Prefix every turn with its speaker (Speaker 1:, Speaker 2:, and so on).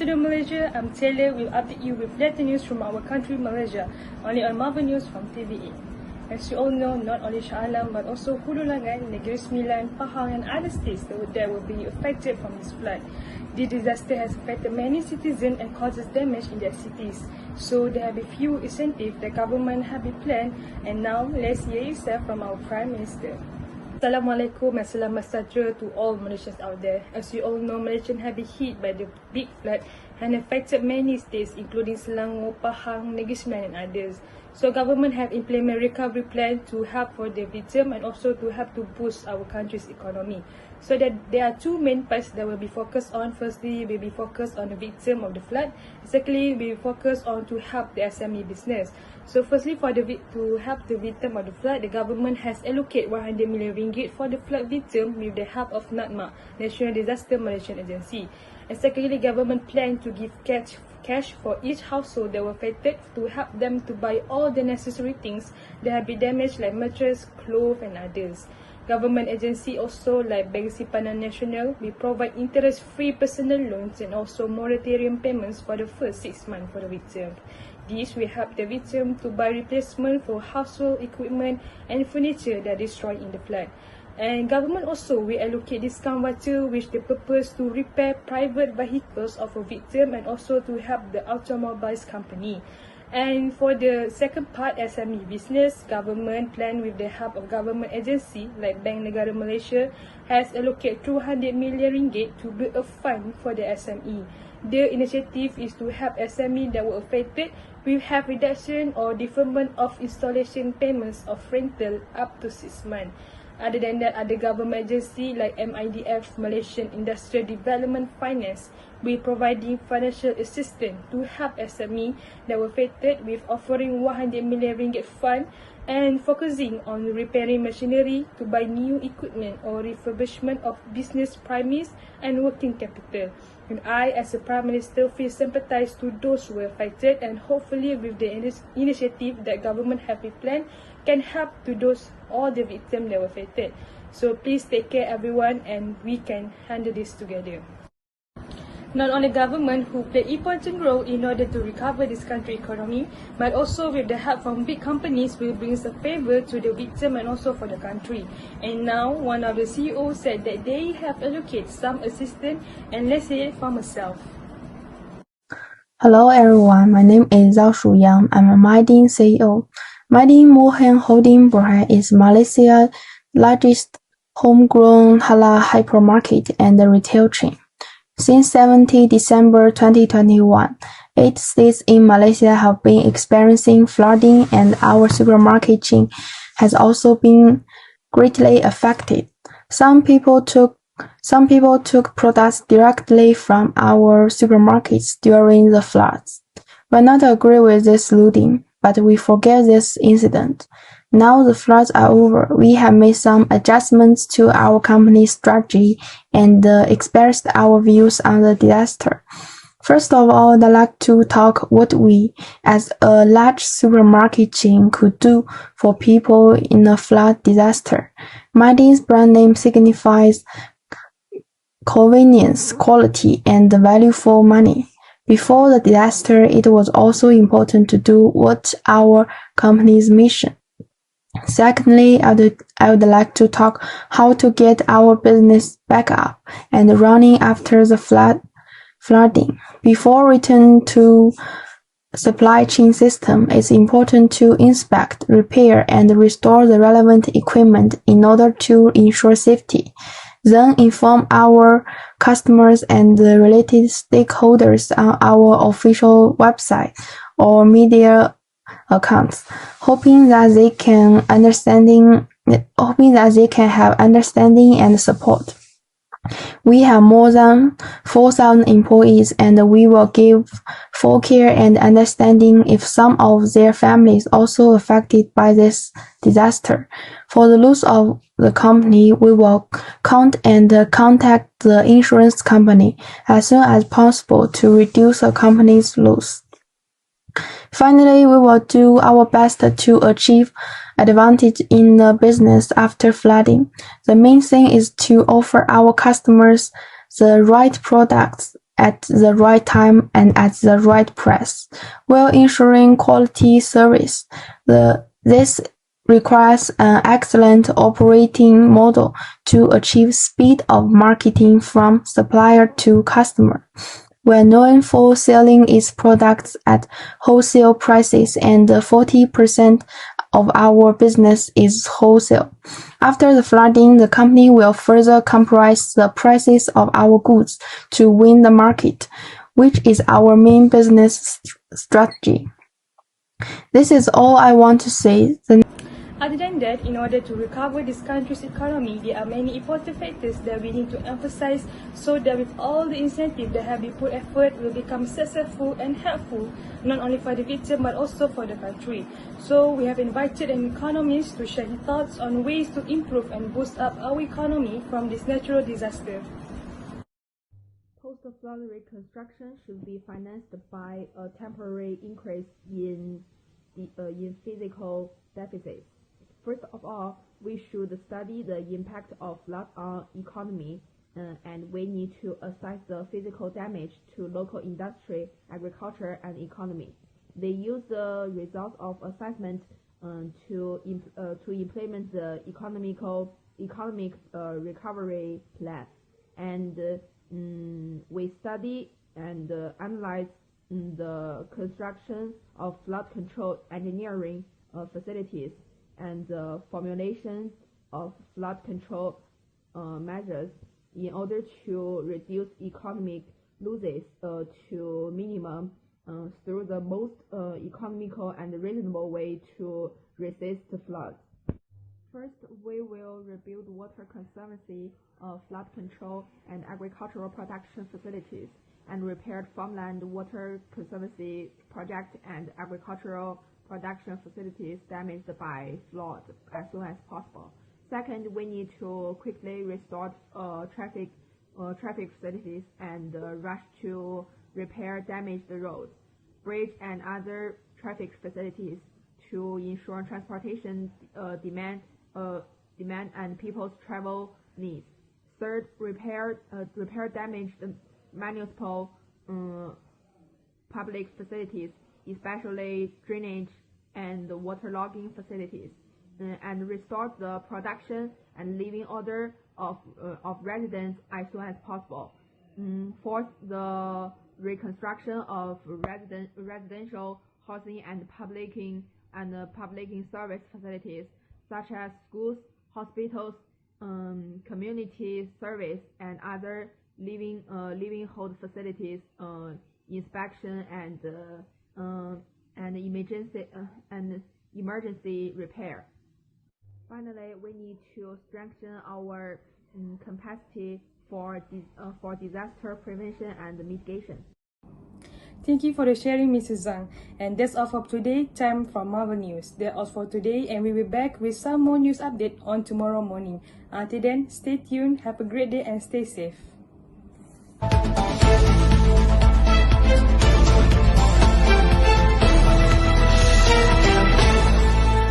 Speaker 1: Studio Malaysia. I'm Taylor. We'll update you with latest news from our country, Malaysia, only on Marvel News from TVA. As you all know, not only Shah Alam but also Hulu Langan, Negeri Sembilan, Pahang and other states that will be affected from this flood. The disaster has affected many citizens and causes damage in their cities. So there have been few incentives the government have been planned, and now let's hear itself from our Prime Minister. Assalamualaikum and selamat sejahtera to all Malaysians out there. As you all know, Malaysians have been hit by the big flood and affected many states including Selangor, Pahang, Negeri Sembilan and others. So government have implemented recovery plan to help for the victim and also to help to boost our country's economy. So that there are two main parts that will be focused on. Firstly, we will be focused on the victim of the flood. Secondly, we will focus on to help the SME business. So firstly, to help the victim of the flood, the government has allocated 100 million ringgit for the flood victim with the help of NADMA, National Disaster Malaysian Agency. And secondly, government plan to give cash for each household that were affected to help them to buy all the necessary things that have been damaged like mattress, clothes and others. Government agency also like Bank Simpanan Nasional will provide interest-free personal loans and also moratorium payments for the first 6 months for the victim. This will help the victim to buy replacement for household equipment and furniture that are destroyed in the flood. And government also will allocate discount voucher with the purpose to repair private vehicles of a victim and also to help the automobiles company. And for the second part, SME business, government plan with the help of government agency like Bank Negara Malaysia has allocated 200 million ringgit to build a fund for the SME. The initiative is to help SME that were affected with have reduction or deferment of installation payments of rental up to 6 months. Other than that, other government agency like MIDF, Malaysian Industrial Development Finance, will providing financial assistance to help SME that were affected with offering 100 million ringgit fund and focusing on repairing machinery to buy new equipment or refurbishment of business premise and working capital. And I, as a Prime Minister, feel sympathized to those who were affected, and hopefully with the initiative that government have been planned can help to those all the victims that were affected. So please take care everyone, and we can handle this together. Not only government who play important role in order to recover this country economy, but also with the help from big companies will bring a favor to the victim and also for the country. And now one of the CEOs said that they have allocated some assistance, and let's hear it from herself.
Speaker 2: Hello everyone, my name is SHUYANG. I'm a Maidin CEO. Maidin Mohan Holding Berhad is Malaysia's largest homegrown halal hypermarket and retail chain. Since 17 December 2021, 8 states in Malaysia have been experiencing flooding, and our supermarket chain has also been greatly affected. Some people took products directly from our supermarkets during the floods. We not agree with this looting, but we forget this incident. Now the floods are over, we have made some adjustments to our company's strategy and expressed our views on the disaster. First of all, I'd like to talk what we, as a large supermarket chain, could do for people in a flood disaster. Maidin's brand name signifies convenience, quality, and value for money. Before the disaster, it was also important to do what our company's mission. Secondly, I would like to talk how to get our business back up and running after the flooding. Before returning to supply chain system, it's important to inspect, repair, and restore the relevant equipment in order to ensure safety. Then inform our customers and the related stakeholders on our official website or media accounts, hoping that they can have understanding and support. We have more than 4,000 employees, and we will give full care and understanding if some of their families also affected by this disaster. For the loss of the company, we will contact the insurance company as soon as possible to reduce the company's loss. Finally, we will do our best to achieve advantage in the business after flooding. The main thing is to offer our customers the right products at the right time and at the right price, while ensuring quality service. This requires an excellent operating model to achieve speed of marketing from supplier to customer. We're known for selling its products at wholesale prices, and 40% of our business is wholesale. After the flooding, the company will further compress the prices of our goods to win the market, which is our main business strategy. This is all I want to say.
Speaker 1: Other than that, in order to recover this country's economy, there are many important factors that we need to emphasize so that with all the incentives that have been put effort will become successful and helpful, not only for the victim but also for the country. So we have invited an economist to share his thoughts on ways to improve and boost up our economy from this natural disaster.
Speaker 3: Post-flood reconstruction should be financed by a temporary increase in physical deficits. First of all, we should study the impact of flood on economy, and we need to assess the physical damage to local industry, agriculture, and economy. They use the results of assessment to implement the economic recovery plan, and we study and analyze the construction of flood control engineering facilities and the formulation of flood control measures in order to reduce economic losses to minimum through the most economical and reasonable way to resist floods. First, we will rebuild water conservancy, flood control, and agricultural production facilities, and repair farmland water conservancy project and agricultural production facilities damaged by flood as soon as possible. Second, we need to quickly restore traffic facilities and rush to repair damaged roads, bridge, and other traffic facilities to ensure transportation demand and people's travel needs. Third, repair damaged municipal public facilities, especially drainage and waterlogging facilities, and restore the production and living order of residents as soon as possible. Fourth, the reconstruction of residential housing and public service facilities such as schools, hospitals, community service, and other livelihood facilities, inspection and emergency repair. Finally, we need to strengthen our capacity for disaster prevention and mitigation.
Speaker 1: Thank you for the sharing, Mrs. Zhang. And that's all for today. Time for Marvel News. That's all for today, and we'll be back with some more news update on tomorrow morning. Until then, stay tuned, have a great day, and stay safe.